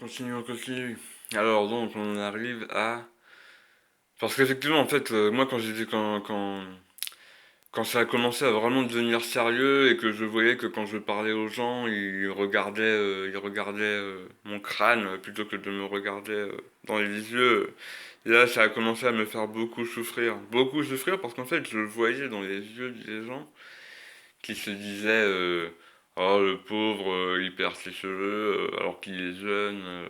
On continue. Alors donc on arrive à... Parce qu'effectivement en fait moi quand ça a commencé à vraiment devenir sérieux et que je voyais que quand je parlais aux gens ils regardaient mon crâne plutôt que de me regarder dans les yeux. Là ça a commencé à me faire beaucoup souffrir parce qu'en fait je voyais dans les yeux des gens qui se disaient oh le pauvre il perd ses cheveux alors qu'il est jeune.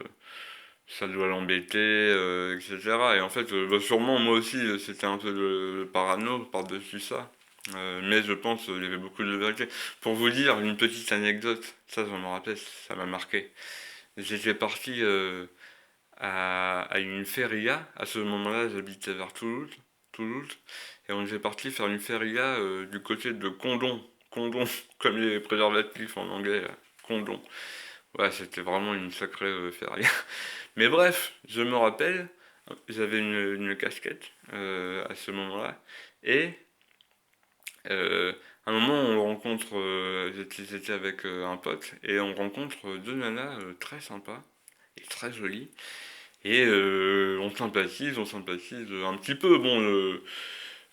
Ça doit l'embêter, etc. Et en fait, bah, sûrement moi aussi, c'était un peu le parano par-dessus ça. Mais je pense qu'il y avait beaucoup de vérité. Pour vous dire une petite anecdote, ça je me rappelle, ça m'a marqué. J'étais parti à une feria. À ce moment-là, j'habitais vers Toulouse, et on était parti faire une feria du côté de Condom. Condom, comme les préservatifs en anglais, là. Condom. Ouais, c'était vraiment une sacrée feria. Mais bref, je me rappelle, j'avais une casquette à ce moment-là, et à un moment on rencontre, j'étais avec un pote, et on rencontre deux nanas très sympas et très jolies, et on sympathise un petit peu, bon,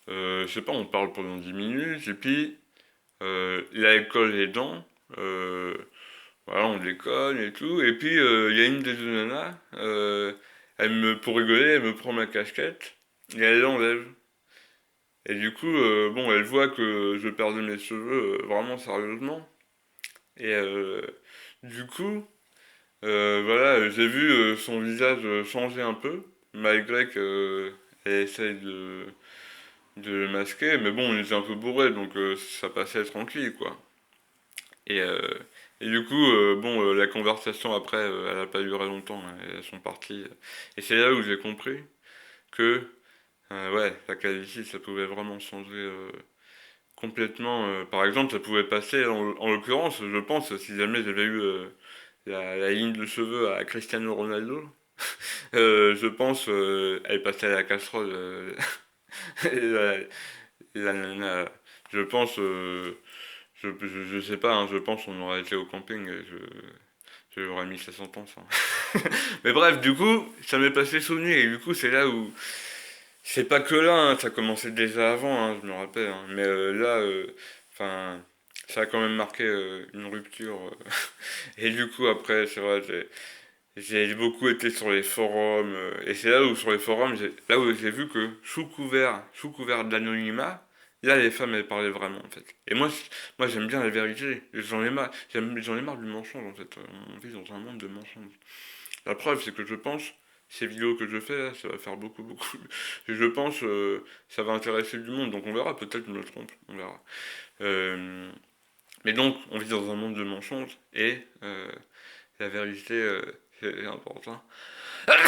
je sais pas, on parle pendant 10 minutes, et puis l'alcool aidant, voilà, on déconne et tout. Et puis, il y a une des deux nanas, pour rigoler, elle me prend ma casquette et elle l'enlève. Et du coup, bon, elle voit que je perdais mes cheveux vraiment sérieusement. Et du coup, voilà, j'ai vu son visage changer un peu, malgré que elle essaye de le masquer. Mais bon, on était un peu bourré, donc ça passait tranquille, quoi. Et, euh, et du coup, bon, la conversation après, elle a pas duré longtemps, hein, elles sont parties. Et c'est là où j'ai compris que, ouais, la calvitie, ça pouvait vraiment changer complètement. Par exemple, ça pouvait passer, en l'occurrence, je pense, si jamais j'avais eu la ligne de cheveux à Cristiano Ronaldo, je pense, elle passait à la casserole. La nana, je pense, je sais pas, hein, je pense qu'on aurait été au camping et je lui aurais mis sa sentence, hein. Mais bref, du coup, ça m'est passé souvenir et du coup, c'est là où. C'est pas que là, hein, ça commençait déjà avant, hein, je me rappelle, hein. Mais là, enfin, ça a quand même marqué une rupture. Et du coup, après, c'est vrai, j'ai beaucoup été sur les forums. Et c'est là où, sur les forums, là où j'ai vu que, sous couvert d'anonymat, là, les femmes, elles parlaient vraiment, en fait. Et moi j'aime bien la vérité. J'en ai marre du mensonge, en fait. On vit dans un monde de mensonges. La preuve, c'est que je pense, ces vidéos que je fais, là, ça va faire beaucoup, beaucoup. Et je pense, ça va intéresser du monde. Donc on verra, peut-être je me trompe, on verra. Euh, mais donc, on vit dans un monde de mensonges et la vérité, c'est important. Pardon,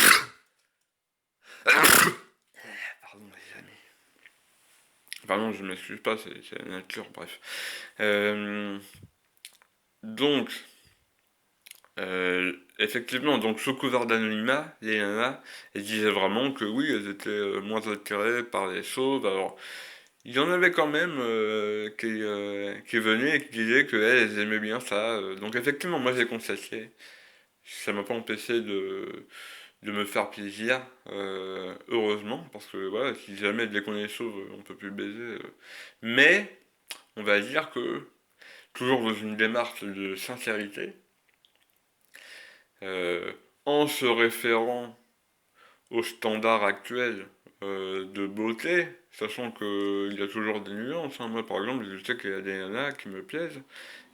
les amis. Pardon, je m'excuse pas, c'est la nature, bref. Euh, donc, effectivement, donc sous couvert d'anonymat, les nanas, elles disaient vraiment que oui, elles étaient moins attirées par les chauves. Alors, il y en avait quand même qui venaient et qui disaient qu'elles elles aimaient bien ça. Donc, effectivement, moi j'ai constaté. Ça m'a pas empêché de me faire plaisir, heureusement, parce que voilà, si jamais de les connaître chauves, on peut plus baiser. Mais, on va dire que, toujours dans une démarche de sincérité, euh, en se référant aux standards actuels de beauté, sachant qu'il y a toujours des nuances, hein. Moi, par exemple, je sais qu'il y a des nanas qui me plaisent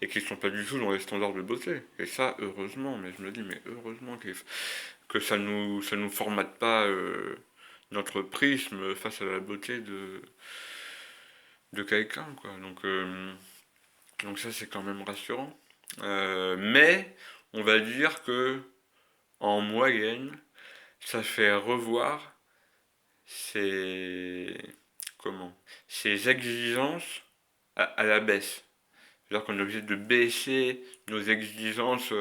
et qui sont pas du tout dans les standards de beauté. Et ça, heureusement, mais je me dis, mais heureusement que ça nous formate pas notre prisme face à la beauté de quelqu'un, quoi. Donc ça, c'est quand même rassurant. Mais, on va dire que, en moyenne, ça fait revoir ses, comment, ses exigences à la baisse. C'est-à-dire qu'on est obligé de baisser nos exigences.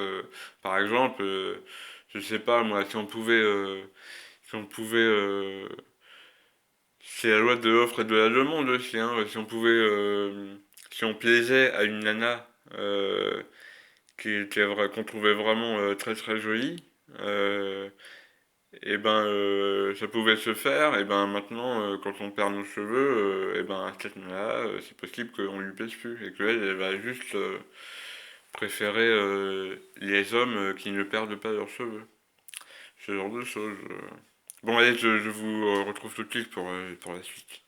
Par exemple, je sais pas moi, si on pouvait, c'est la loi de l'offre et de la demande aussi, hein, si on plaisait à une nana qu'on trouvait vraiment très très jolie, euh, et ben ça pouvait se faire, et ben maintenant quand on perd nos cheveux, et ben à cette nana-là, c'est possible qu'on lui plaise plus, et qu'elle elle va juste préférer les hommes qui ne perdent pas leurs cheveux. Ce genre de choses. Bon allez, je vous retrouve tout de suite pour la suite.